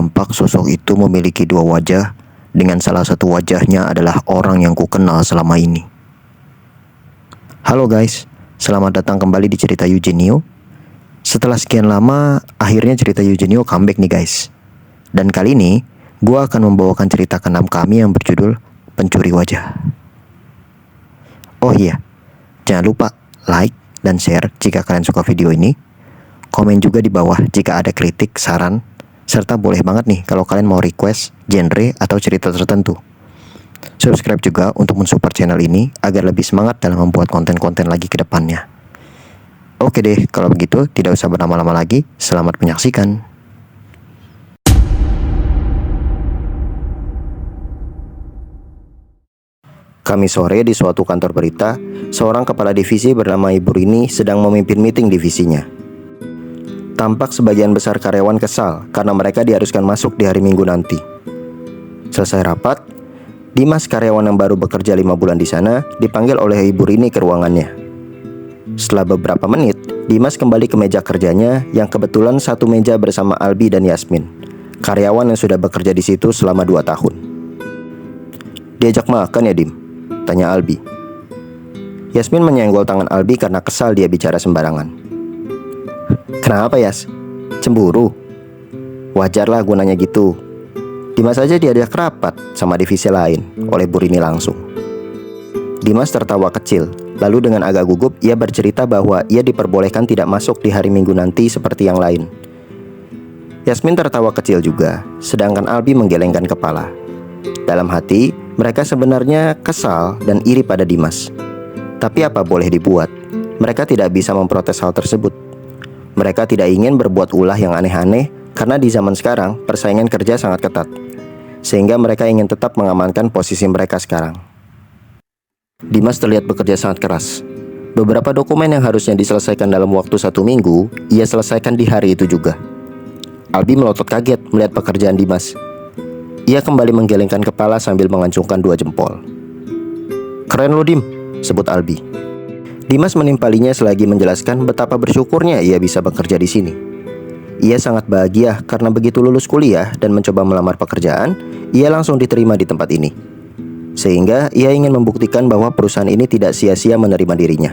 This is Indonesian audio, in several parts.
tampak sosok itu memiliki dua wajah, dengan salah satu wajahnya adalah orang yang kukenal selama ini. Halo guys, selamat datang kembali di cerita Eugenio. Setelah sekian lama, akhirnya cerita Eugenio comeback nih guys. Dan kali ini, gue akan membawakan cerita keenam kami yang berjudul Pencuri Wajah. Oh iya, jangan lupa like dan share jika kalian suka video ini. Komen juga di bawah jika ada kritik, saran, serta boleh banget nih kalau kalian mau request genre atau cerita tertentu. Subscribe juga untuk mensupport channel ini agar lebih semangat dalam membuat konten-konten lagi ke depannya. Oke deh, kalau begitu tidak usah berlama-lama lagi. Selamat menyaksikan. Kamis sore di suatu kantor berita, seorang kepala divisi bernama Ibu Rini sedang memimpin meeting divisinya. Tampak sebagian besar karyawan kesal karena mereka diharuskan masuk di hari Minggu nanti. Selesai rapat, Dimas, karyawan yang baru bekerja 5 bulan di sana, dipanggil oleh Ibu Rini ke ruangannya. Setelah beberapa menit, Dimas kembali ke meja kerjanya yang kebetulan satu meja bersama Albi dan Yasmin, karyawan yang sudah bekerja di situ selama 2 tahun. "Diajak makan ya, Dim?" tanya Albi. Yasmin menyenggol tangan Albi karena kesal dia bicara sembarangan. "Kenapa Yas? Cemburu?" "Wajarlah gue nanya gitu. Dimas aja diajak rapat sama divisi lain," oleh Bu Rini langsung. Dimas tertawa kecil, lalu dengan agak gugup ia bercerita bahwa ia diperbolehkan tidak masuk di hari Minggu nanti seperti yang lain. Yasmin tertawa kecil juga, sedangkan Albi menggelengkan kepala. Dalam hati, mereka sebenarnya kesal dan iri pada Dimas. Tapi apa boleh dibuat? Mereka tidak bisa memprotes hal tersebut. Mereka tidak ingin berbuat ulah yang aneh-aneh karena di zaman sekarang persaingan kerja sangat ketat, sehingga mereka ingin tetap mengamankan posisi mereka sekarang. Dimas terlihat bekerja sangat keras. Beberapa dokumen yang harusnya diselesaikan dalam waktu 1 minggu, ia selesaikan di hari itu juga. Albi melotot kaget melihat pekerjaan Dimas. Ia kembali menggelengkan kepala sambil mengacungkan 2 jempol. "Keren lo Dim," sebut Albi. Dimas menimpalinya selagi menjelaskan betapa bersyukurnya ia bisa bekerja di sini. Ia sangat bahagia karena begitu lulus kuliah dan mencoba melamar pekerjaan, ia langsung diterima di tempat ini. Sehingga ia ingin membuktikan bahwa perusahaan ini tidak sia-sia menerima dirinya.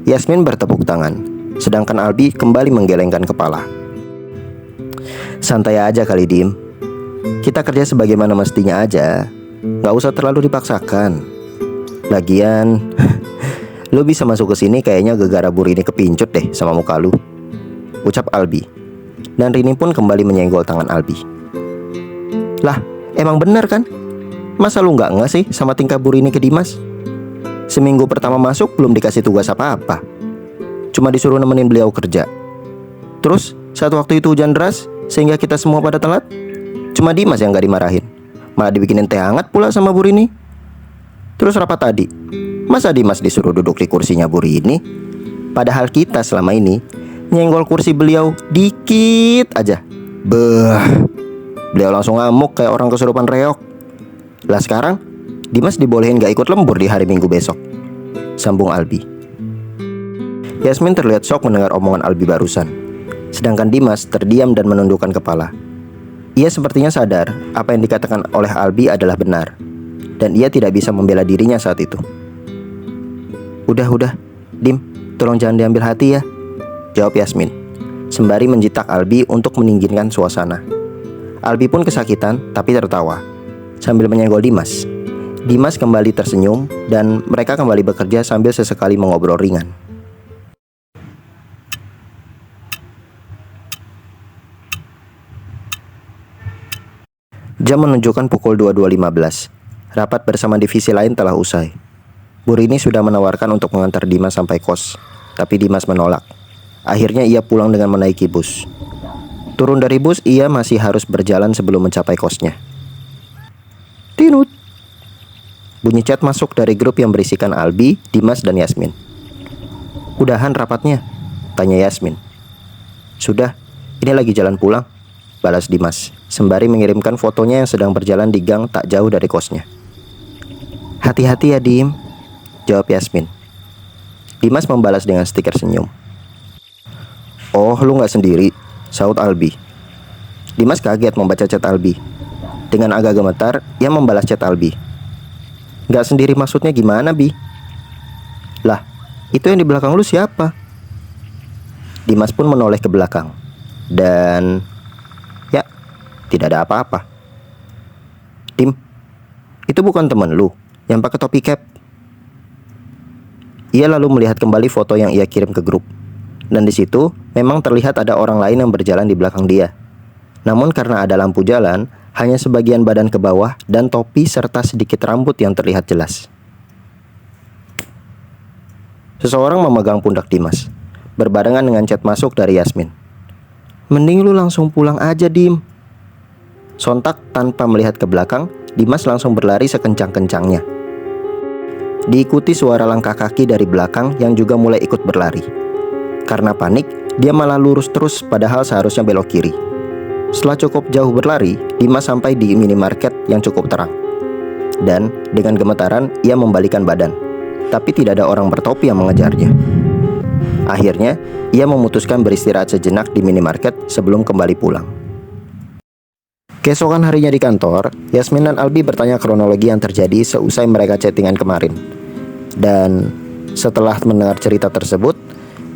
Yasmin bertepuk tangan, sedangkan Albi kembali menggelengkan kepala. "Santai aja kali Dim. Kita kerja sebagaimana mestinya aja. Gak usah terlalu dipaksakan. Lagian lu bisa masuk ke sini kayaknya gara-gara Bu Rini kepincut deh sama muka lu," ucap Albi. Dan Rini pun kembali menyenggol tangan Albi. "Lah, emang bener kan? Masa lu gak nggak sih sama tingkah Bu Rini ke Dimas? Seminggu pertama masuk belum dikasih tugas apa-apa. Cuma disuruh nemenin beliau kerja. Terus saat waktu itu hujan deras sehingga kita semua pada telat, cuma Dimas yang gak dimarahin, malah dibikinin teh hangat pula sama Bu Rini. Terus rapat tadi, masa Dimas disuruh duduk di kursinya Bu Rini? Padahal kita selama ini nyenggol kursi beliau dikit aja, beuh, beliau langsung ngamuk kayak orang kesurupan reok. Lah sekarang Dimas dibolehin gak ikut lembur di hari Minggu besok," sambung Albi. Yasmin terlihat shock mendengar omongan Albi barusan, sedangkan Dimas terdiam dan menundukkan kepala. Ia sepertinya sadar apa yang dikatakan oleh Albi adalah benar, dan ia tidak bisa membela dirinya saat itu. Udah, Dim, tolong jangan diambil hati ya," jawab Yasmin, sembari menjitak Albi untuk meninggikan suasana. Albi pun kesakitan tapi tertawa sambil menyenggol Dimas. Dimas kembali tersenyum dan mereka kembali bekerja sambil sesekali mengobrol ringan. Jam menunjukkan pukul 22.15. Rapat bersama divisi lain telah usai. Bu Rini sudah menawarkan untuk mengantar Dimas sampai kos, tapi Dimas menolak. Akhirnya ia pulang dengan menaiki bus. Turun dari bus, ia masih harus berjalan sebelum mencapai kosnya. Tinut. Bunyi chat masuk dari grup yang berisikan Albi, Dimas, dan Yasmin. "Udahan rapatnya?" tanya Yasmin. "Sudah, ini lagi jalan pulang," balas Dimas, sembari mengirimkan fotonya yang sedang berjalan di gang tak jauh dari kosnya. "Hati-hati ya Dim," jawab Yasmin. Dimas membalas dengan stiker senyum. "Oh, lu gak sendiri?" saut Albi. Dimas kaget membaca chat Albi. Dengan agak gemetar, ia membalas chat Albi. Gak sendiri maksudnya gimana, Bi? Lah, itu yang di belakang lu siapa? Dimas pun menoleh ke belakang. Dan ya, tidak ada apa-apa. Dim, itu bukan temen lu yang pakai topi cap? Ia lalu melihat kembali foto yang ia kirim ke grup. Dan di situ memang terlihat ada orang lain yang berjalan di belakang dia. Namun karena ada lampu jalan, hanya sebagian badan ke bawah dan topi serta sedikit rambut yang terlihat jelas. Seseorang memegang pundak Dimas, berbarengan dengan chat masuk dari Yasmin. Mending lu langsung pulang aja, Dim. Sontak tanpa melihat ke belakang, Dimas langsung berlari sekencang-kencangnya. Diikuti suara langkah kaki dari belakang yang juga mulai ikut berlari. Karena panik, dia malah lurus terus padahal seharusnya belok kiri. Setelah cukup jauh berlari, Dimas sampai di minimarket yang cukup terang. Dan dengan gemetaran, ia membalikan badan. Tapi tidak ada orang bertopi yang mengejarnya. Akhirnya, ia memutuskan beristirahat sejenak di minimarket sebelum kembali pulang. Keesokan harinya di kantor, Yasmin dan Albi bertanya kronologi yang terjadi seusai mereka chattingan kemarin. Dan setelah mendengar cerita tersebut,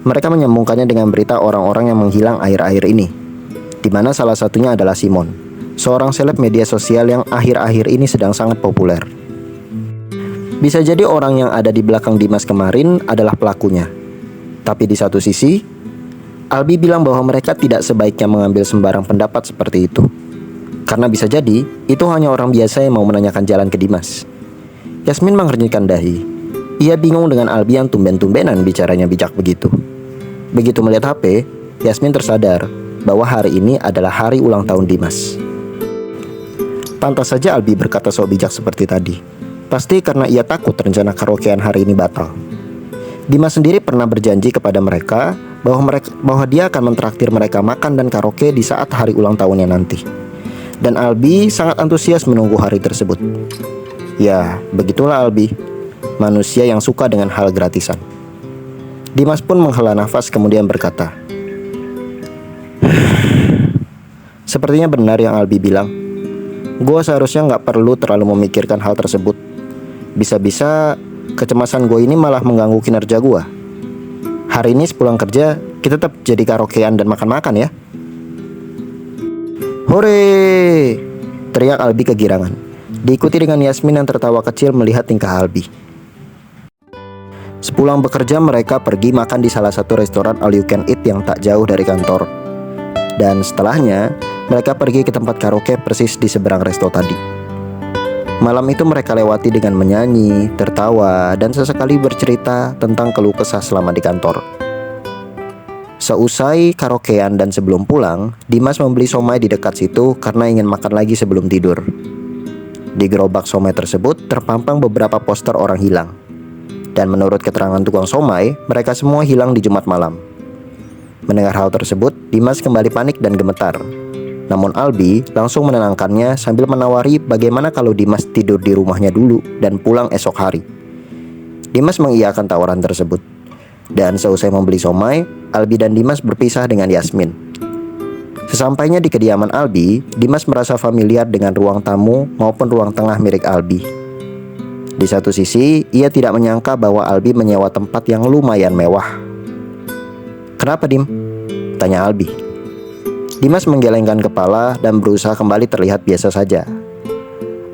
mereka menyambungkannya dengan berita orang-orang yang menghilang akhir-akhir ini, di mana salah satunya adalah Simon, seorang seleb media sosial yang akhir-akhir ini sedang sangat populer. Bisa jadi orang yang ada di belakang Dimas kemarin adalah pelakunya. Tapi di satu sisi, Albi bilang bahwa mereka tidak sebaiknya mengambil sembarang pendapat seperti itu. Karena bisa jadi, itu hanya orang biasa yang mau menanyakan jalan ke Dimas. Yasmin mengernyitkan dahi. Ia bingung dengan Albi yang tumben-tumbenan bicaranya bijak begitu. Begitu melihat HP, Yasmin tersadar bahwa hari ini adalah hari ulang tahun Dimas. Pantas saja Albi berkata sok bijak seperti tadi. Pasti karena ia takut rencana karaokean hari ini batal. Dimas sendiri pernah berjanji kepada mereka bahwa dia akan mentraktir mereka makan dan karaoke di saat hari ulang tahunnya nanti. Dan Albi sangat antusias menunggu hari tersebut. Ya, begitulah Albi, manusia yang suka dengan hal gratisan. Dimas pun menghela nafas kemudian berkata, sepertinya benar yang Albi bilang. Gue seharusnya gak perlu terlalu memikirkan hal tersebut. Bisa-bisa kecemasan gue ini malah mengganggu kinerja gue. Hari ini sepulang kerja, kita tetap jadi karaokean dan makan-makan ya. Hore! Teriak Albi kegirangan, diikuti dengan Yasmin yang tertawa kecil melihat tingkah Albi. Sepulang bekerja mereka pergi makan di salah satu restoran all you can eat yang tak jauh dari kantor. Dan setelahnya, mereka pergi ke tempat karaoke persis di seberang resto tadi. Malam itu mereka lewati dengan menyanyi, tertawa, dan sesekali bercerita tentang keluh kesah selama di kantor. Seusai karaokean dan sebelum pulang, Dimas membeli somai di dekat situ karena ingin makan lagi sebelum tidur. Di gerobak somai tersebut terpampang beberapa poster orang hilang. Dan menurut keterangan tukang somai, mereka semua hilang di Jumat malam. Mendengar hal tersebut, Dimas kembali panik dan gemetar. Namun Albi langsung menenangkannya sambil menawari bagaimana kalau Dimas tidur di rumahnya dulu dan pulang esok hari. Dimas mengiyakan tawaran tersebut. Dan seusai membeli somai, Albi dan Dimas berpisah dengan Yasmin. Sesampainya di kediaman Albi, Dimas merasa familiar dengan ruang tamu maupun ruang tengah milik Albi. Di satu sisi, ia tidak menyangka bahwa Albi menyewa tempat yang lumayan mewah. Kenapa, Dim? Tanya Albi. Dimas menggelengkan kepala dan berusaha kembali terlihat biasa saja.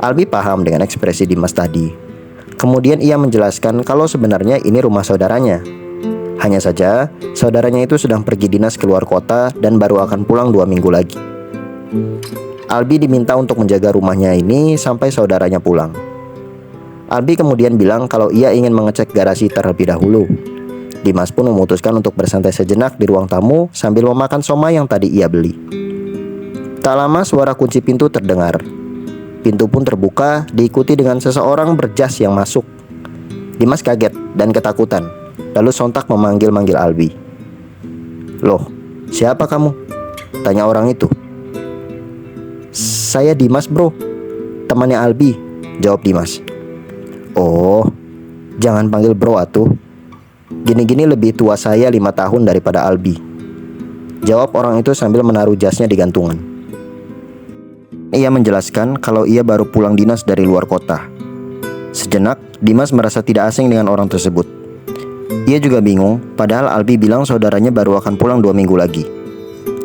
Albi paham dengan ekspresi Dimas tadi. Kemudian ia menjelaskan kalau sebenarnya ini rumah saudaranya. Hanya saja, saudaranya itu sedang pergi dinas keluar kota dan baru akan pulang 2 minggu lagi. Albi diminta untuk menjaga rumahnya ini sampai saudaranya pulang. Albi kemudian bilang kalau ia ingin mengecek garasi terlebih dahulu. Dimas pun memutuskan untuk bersantai sejenak di ruang tamu sambil memakan somai yang tadi ia beli. Tak lama suara kunci pintu terdengar. Pintu pun terbuka diikuti dengan seseorang berjas yang masuk. Dimas kaget dan ketakutan, lalu sontak memanggil-manggil Albi. Loh, siapa kamu? Tanya orang itu. Saya Dimas bro, temannya Albi, jawab Dimas. Oh, jangan panggil bro atuh. Gini-gini lebih tua saya 5 tahun daripada Albi, jawab orang itu sambil menaruh jasnya di gantungan. ia menjelaskan kalau ia baru pulang dinas dari luar kota. Sejenak, Dimas merasa tidak asing dengan orang tersebut. Ia juga bingung, padahal Albi bilang saudaranya baru akan pulang 2 minggu lagi.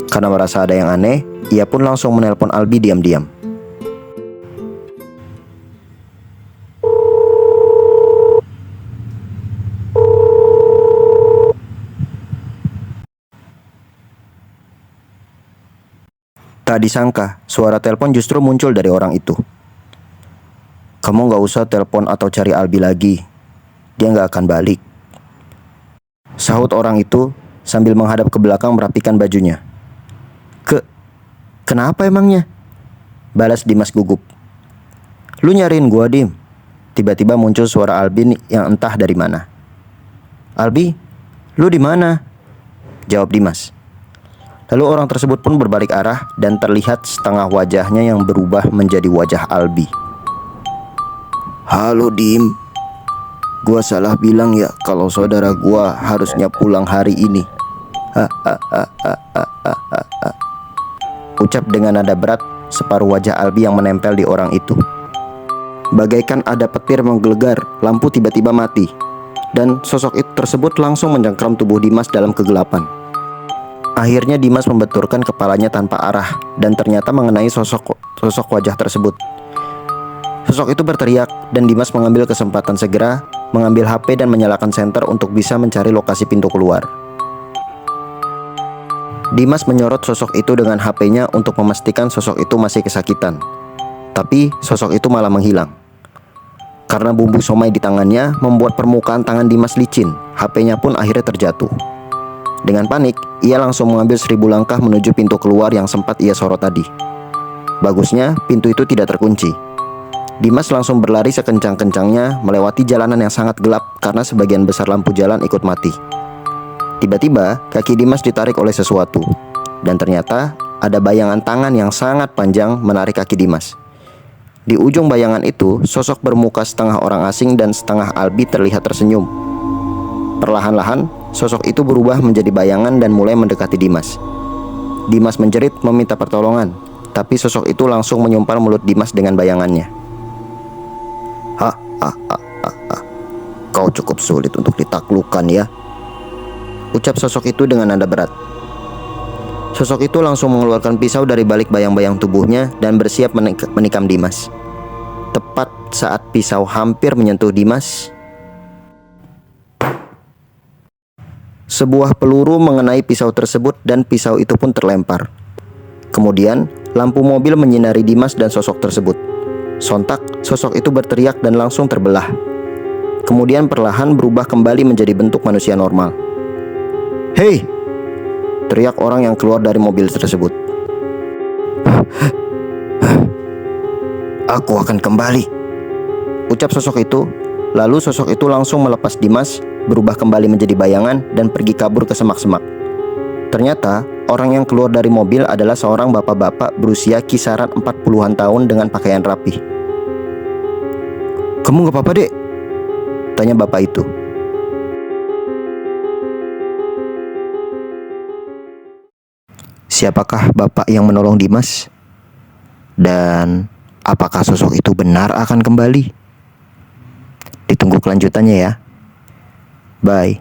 Karena merasa ada yang aneh, ia pun langsung menelpon Albi diam-diam. Tak disangka, suara telepon justru muncul dari orang itu. "Kamu gak usah telepon atau cari Albi lagi. Dia gak akan balik," sahut orang itu sambil menghadap ke belakang merapikan bajunya. Kenapa emangnya?" balas Dimas gugup. "Lu nyariin gua, Dim?" Tiba-tiba muncul suara Albi yang entah dari mana. "Albi, lu di mana?" jawab Dimas. Lalu orang tersebut pun berbalik arah dan terlihat setengah wajahnya yang berubah menjadi wajah Albi. "Halo Dim, gua salah bilang ya kalau saudara gua harusnya pulang hari ini. Ucap dengan nada berat separuh wajah Albi yang menempel di orang itu. Bagaikan ada petir menggelegar, lampu tiba-tiba mati, dan sosok itu tersebut langsung mencengkram tubuh Dimas dalam kegelapan. Akhirnya Dimas membenturkan kepalanya tanpa arah dan ternyata mengenai sosok wajah tersebut. Sosok itu berteriak dan Dimas mengambil kesempatan segera mengambil HP dan menyalakan senter untuk bisa mencari lokasi pintu keluar. Dimas menyorot sosok itu dengan HP-nya untuk memastikan sosok itu masih kesakitan. Tapi sosok itu malah menghilang. Karena bumbu somai di tangannya membuat permukaan tangan Dimas licin, HP-nya pun akhirnya terjatuh. Dengan panik, ia langsung mengambil 1000 langkah menuju pintu keluar yang sempat ia sorot tadi. Bagusnya, pintu itu tidak terkunci. Dimas langsung berlari sekencang-kencangnya melewati jalanan yang sangat gelap karena sebagian besar lampu jalan ikut mati. Tiba-tiba, kaki Dimas ditarik oleh sesuatu. Dan ternyata, ada bayangan tangan yang sangat panjang menarik kaki Dimas. Di ujung bayangan itu, sosok bermuka setengah orang asing dan setengah Albi terlihat tersenyum. Perlahan-lahan, sosok itu berubah menjadi bayangan dan mulai mendekati Dimas. Dimas menjerit meminta pertolongan, tapi sosok itu langsung menyumpal mulut Dimas dengan bayangannya. Kau cukup sulit untuk ditaklukkan ya," ucap sosok itu dengan nada berat. Sosok itu langsung mengeluarkan pisau dari balik bayang-bayang tubuhnya dan bersiap menikam Dimas. Tepat saat pisau hampir menyentuh Dimas, sebuah peluru mengenai pisau tersebut dan pisau itu pun terlempar. Kemudian, lampu mobil menyinari Dimas dan sosok tersebut. Sontak, sosok itu berteriak dan langsung terbelah. Kemudian perlahan berubah kembali menjadi bentuk manusia normal. "Hei!" teriak orang yang keluar dari mobil tersebut. "Aku akan kembali," ucap sosok itu. Lalu sosok itu langsung melepas Dimas, berubah kembali menjadi bayangan dan pergi kabur ke semak-semak. Ternyata orang yang keluar dari mobil adalah seorang bapak-bapak berusia kisaran 40-an tahun dengan pakaian rapi. "Kamu gak apa-apa, Dek?" tanya bapak itu. Siapakah bapak yang menolong Dimas? Dan apakah sosok itu benar akan kembali? Ditunggu kelanjutannya ya. Bye.